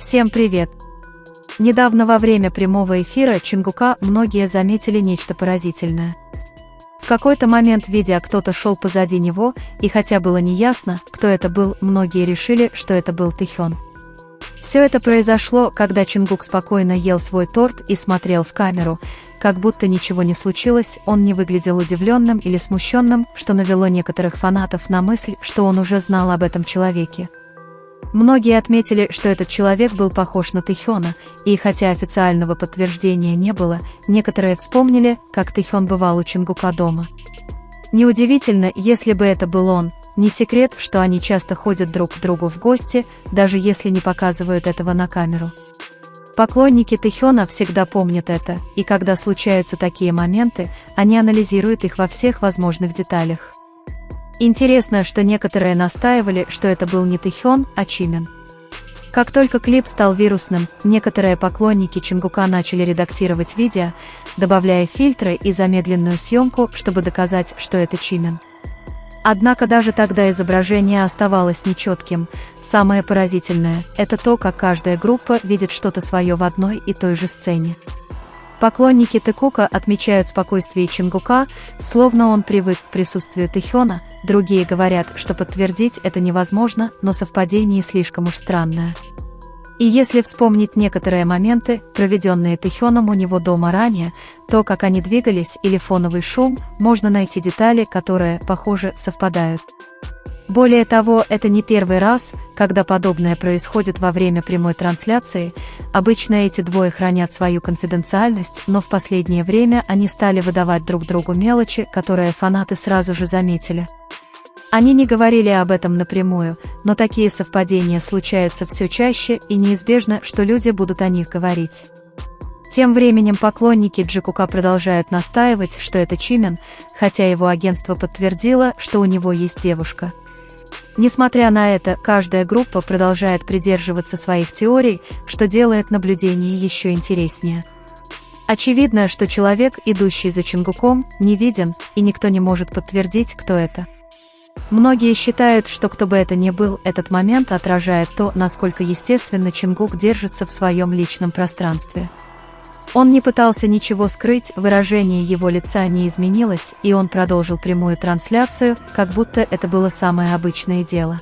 Всем привет! Недавно во время прямого эфира Чонгука многие заметили нечто поразительное. В какой-то момент, видя, кто-то шел позади него, и хотя было неясно, кто это был, многие решили, что это был Тэхён. Все это произошло, когда Чонгук спокойно ел свой торт и смотрел в камеру, как будто ничего не случилось, он не выглядел удивленным или смущенным, что навело некоторых фанатов на мысль, что он уже знал об этом человеке. Многие отметили, что этот человек был похож на Тэхёна, и хотя официального подтверждения не было, некоторые вспомнили, как Тэхён бывал у Чонгука дома. Неудивительно, если бы это был он, не секрет, что они часто ходят друг к другу в гости, даже если не показывают этого на камеру. Поклонники Тэхёна всегда помнят это, и когда случаются такие моменты, они анализируют их во всех возможных деталях. Интересно, что некоторые настаивали, что это был не Тэхён, а Чимин. Как только клип стал вирусным, некоторые поклонники Чонгука начали редактировать видео, добавляя фильтры и замедленную съемку, чтобы доказать, что это Чимин. Однако даже тогда изображение оставалось нечетким. Самое поразительное – это то, как каждая группа видит что-то свое в одной и той же сцене. Поклонники Тэкука отмечают спокойствие Чонгука, словно он привык к присутствию Тэхёна, другие говорят, что подтвердить это невозможно, но совпадение слишком уж странное. И если вспомнить некоторые моменты, проведенные Тэхёном у него дома ранее, то, как они двигались или фоновый шум, можно найти детали, которые, похоже, совпадают. Более того, это не первый раз, когда подобное происходит во время прямой трансляции. Обычно эти двое хранят свою конфиденциальность, но в последнее время они стали выдавать друг другу мелочи, которые фанаты сразу же заметили. Они не говорили об этом напрямую, но такие совпадения случаются все чаще, и неизбежно, что люди будут о них говорить. Тем временем поклонники Джикука продолжают настаивать, что это Чимин, хотя его агентство подтвердило, что у него есть девушка. Несмотря на это, каждая группа продолжает придерживаться своих теорий, что делает наблюдение еще интереснее. Очевидно, что человек, идущий за Чонгуком, не виден, и никто не может подтвердить, кто это. Многие считают, что кто бы это ни был, этот момент отражает то, насколько естественно Чонгук держится в своем личном пространстве. Он не пытался ничего скрыть, выражение его лица не изменилось, и он продолжил прямую трансляцию, как будто это было самое обычное дело.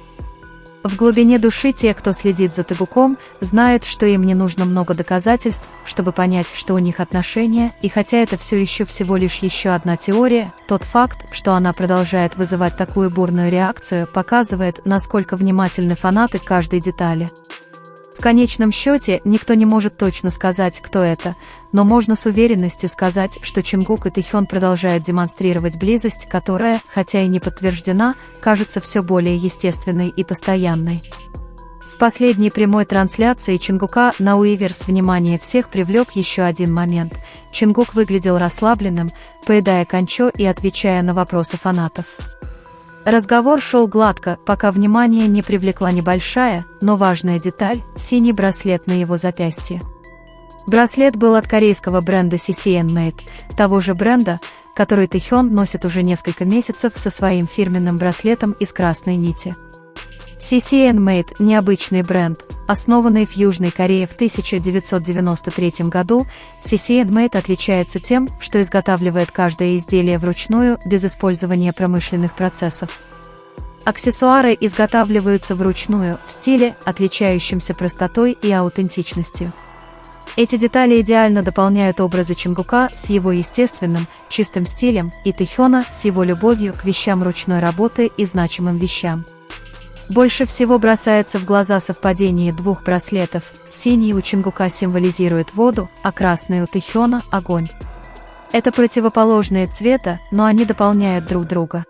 В глубине души те, кто следит за Тэкуком, знают, что им не нужно много доказательств, чтобы понять, что у них отношения, и хотя это все еще всего лишь еще одна теория, тот факт, что она продолжает вызывать такую бурную реакцию, показывает, насколько внимательны фанаты к каждой детали. В конечном счете, никто не может точно сказать, кто это, но можно с уверенностью сказать, что Чонгук и Тэхён продолжают демонстрировать близость, которая, хотя и не подтверждена, кажется все более естественной и постоянной. В последней прямой трансляции Чонгука на Уиверс внимание всех привлек еще один момент. Чонгук выглядел расслабленным, поедая кончо и отвечая на вопросы фанатов. Разговор шел гладко, пока внимание не привлекла небольшая, но важная деталь – синий браслет на его запястье. Браслет был от корейского бренда CCN-Made, того же бренда, который Тэхён носит уже несколько месяцев со своим фирменным браслетом из красной нити. CCN-Made – необычный бренд, основанный в Южной Корее в 1993 году. CCN-Made отличается тем, что изготавливает каждое изделие вручную, без использования промышленных процессов. Аксессуары изготавливаются вручную, в стиле, отличающемся простотой и аутентичностью. Эти детали идеально дополняют образы Чонгука с его естественным, чистым стилем, и Тэхёна с его любовью к вещам ручной работы и значимым вещам. Больше всего бросается в глаза совпадение двух браслетов. Синий у Чонгука символизирует воду, а красный у Тэхёна – огонь. Это противоположные цвета, но они дополняют друг друга.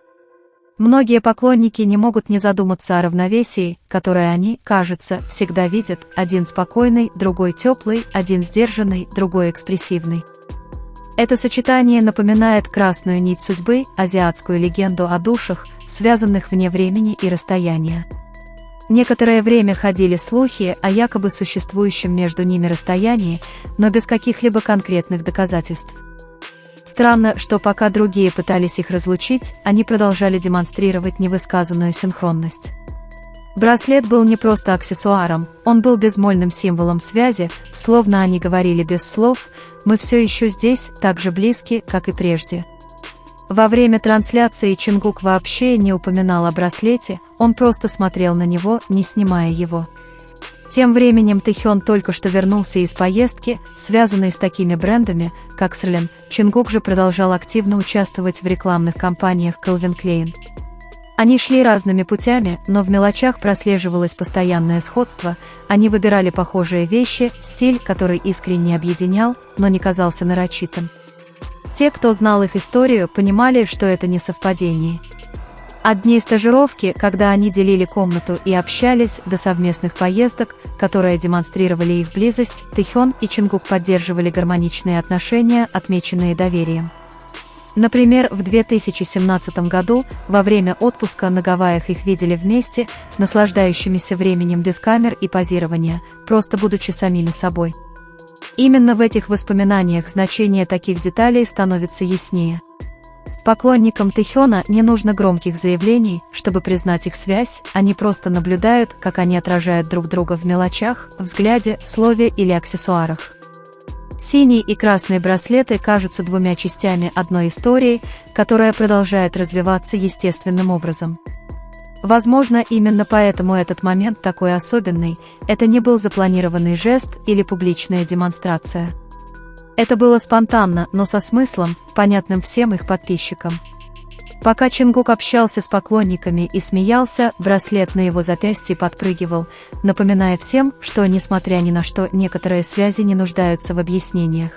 Многие поклонники не могут не задуматься о равновесии, которое они, кажется, всегда видят: один спокойный, другой теплый, один сдержанный, другой экспрессивный. Это сочетание напоминает красную нить судьбы, азиатскую легенду о душах, связанных вне времени и расстояния. Некоторое время ходили слухи о якобы существующем между ними расстоянии, но без каких-либо конкретных доказательств. Странно, что пока другие пытались их разлучить, они продолжали демонстрировать невысказанную синхронность. Браслет был не просто аксессуаром, он был безмольным символом связи, словно они говорили без слов: «Мы все еще здесь, так же близки, как и прежде». Во время трансляции Чингук вообще не упоминал о браслете, он просто смотрел на него, не снимая его. Тем временем Тэхён только что вернулся из поездки, связанной с такими брендами, как Celine. Чингук же продолжал активно участвовать в рекламных кампаниях Calvin Klein. Они шли разными путями, но в мелочах прослеживалось постоянное сходство, они выбирали похожие вещи, стиль, который искренне объединял, но не казался нарочитым. Те, кто знал их историю, понимали, что это не совпадение. От дней стажировки, когда они делили комнату и общались, до совместных поездок, которые демонстрировали их близость, Тэхён и Чингук поддерживали гармоничные отношения, отмеченные доверием. Например, в 2017 году, во время отпуска на Гавайях их видели вместе, наслаждающимися временем без камер и позирования, просто будучи самими собой. Именно в этих воспоминаниях значение таких деталей становится яснее. Поклонникам Тэхёна не нужно громких заявлений, чтобы признать их связь, они просто наблюдают, как они отражают друг друга в мелочах, взгляде, слове или аксессуарах. Синий и красный браслеты кажутся двумя частями одной истории, которая продолжает развиваться естественным образом. Возможно, именно поэтому этот момент такой особенный, это не был запланированный жест или публичная демонстрация. Это было спонтанно, но со смыслом, понятным всем их подписчикам. Пока Чингук общался с поклонниками и смеялся, браслет на его запястье подпрыгивал, напоминая всем, что, несмотря ни на что, некоторые связи не нуждаются в объяснениях.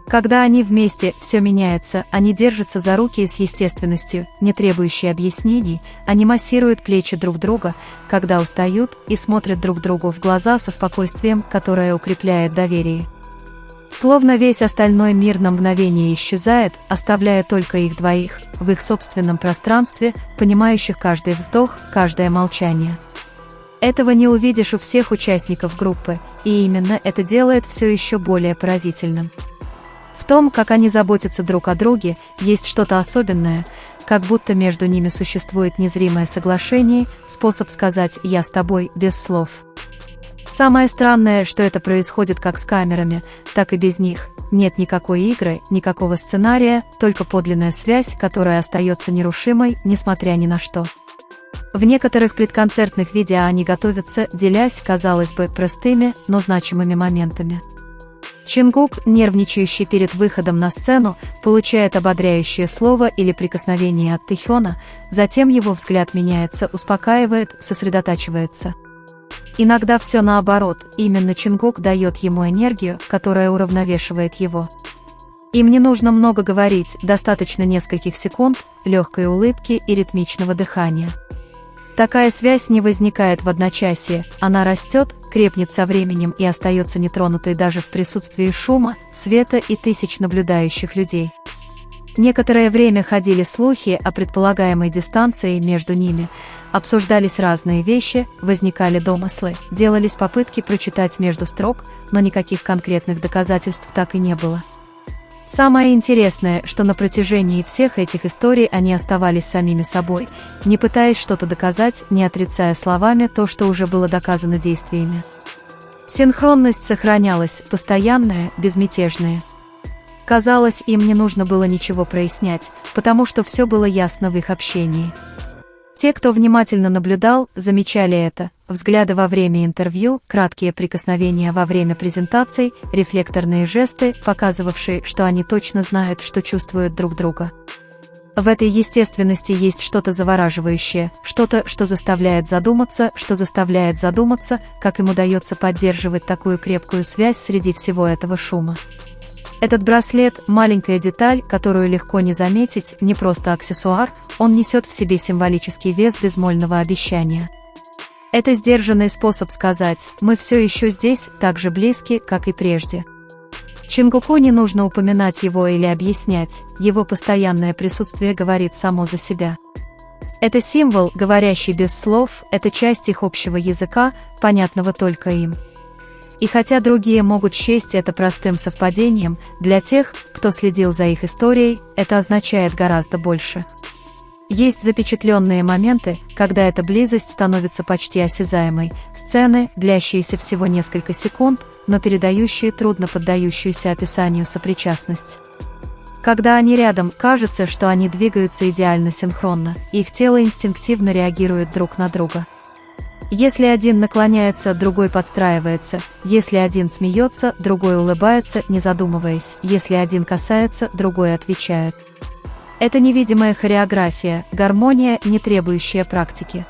Когда они вместе, все меняется, они держатся за руки с естественностью, не требующей объяснений, они массируют плечи друг друга, когда устают, и смотрят друг другу в глаза со спокойствием, которое укрепляет доверие. Словно весь остальной мир на мгновение исчезает, оставляя только их двоих, в их собственном пространстве, понимающих каждый вздох, каждое молчание. Этого не увидишь у всех участников группы, и именно это делает все еще более поразительным. В том, как они заботятся друг о друге, есть что-то особенное, как будто между ними существует незримое соглашение, способ сказать «я с тобой» без слов. Самое странное, что это происходит как с камерами, так и без них. Нет никакой игры, никакого сценария, только подлинная связь, которая остается нерушимой, несмотря ни на что. В некоторых предконцертных видео они готовятся, делясь, казалось бы, простыми, но значимыми моментами. Чингук, нервничающий перед выходом на сцену, получает ободряющее слово или прикосновение от Тэхёна, затем его взгляд меняется, успокаивает, сосредотачивается. Иногда все наоборот, именно Чингук дает ему энергию, которая уравновешивает его. Им не нужно много говорить, достаточно нескольких секунд, легкой улыбки и ритмичного дыхания. Такая связь не возникает в одночасье, она растет, крепнет со временем и остается нетронутой даже в присутствии шума, света и тысяч наблюдающих людей. Некоторое время ходили слухи о предполагаемой дистанции между ними, обсуждались разные вещи, возникали домыслы, делались попытки прочитать между строк, но никаких конкретных доказательств так и не было. Самое интересное, что на протяжении всех этих историй они оставались самими собой, не пытаясь что-то доказать, не отрицая словами то, что уже было доказано действиями. Синхронность сохранялась, постоянная, безмятежная. Казалось, им не нужно было ничего прояснять, потому что все было ясно в их общении. Те, кто внимательно наблюдал, замечали это: взгляды во время интервью, краткие прикосновения во время презентаций, рефлекторные жесты, показывавшие, что они точно знают, что чувствуют друг друга. В этой естественности есть что-то завораживающее, что-то, что заставляет задуматься, как им удается поддерживать такую крепкую связь среди всего этого шума. Этот браслет – маленькая деталь, которую легко не заметить, не просто аксессуар, он несет в себе символический вес безмольного обещания. Это сдержанный способ сказать: «Мы все еще здесь, так же близки, как и прежде». Чингуку не нужно упоминать его или объяснять, его постоянное присутствие говорит само за себя. Это символ, говорящий без слов, это часть их общего языка, понятного только им. И хотя другие могут счесть это простым совпадением, для тех, кто следил за их историей, это означает гораздо больше. Есть запечатленные моменты, когда эта близость становится почти осязаемой, сцены, длящиеся всего несколько секунд, но передающие трудно поддающуюся описанию сопричастность. Когда они рядом, кажется, что они двигаются идеально синхронно, их тело инстинктивно реагирует друг на друга. Если один наклоняется, другой подстраивается, если один смеется, другой улыбается, не задумываясь, если один касается, другой отвечает. Это невидимая хореография, гармония, не требующая практики.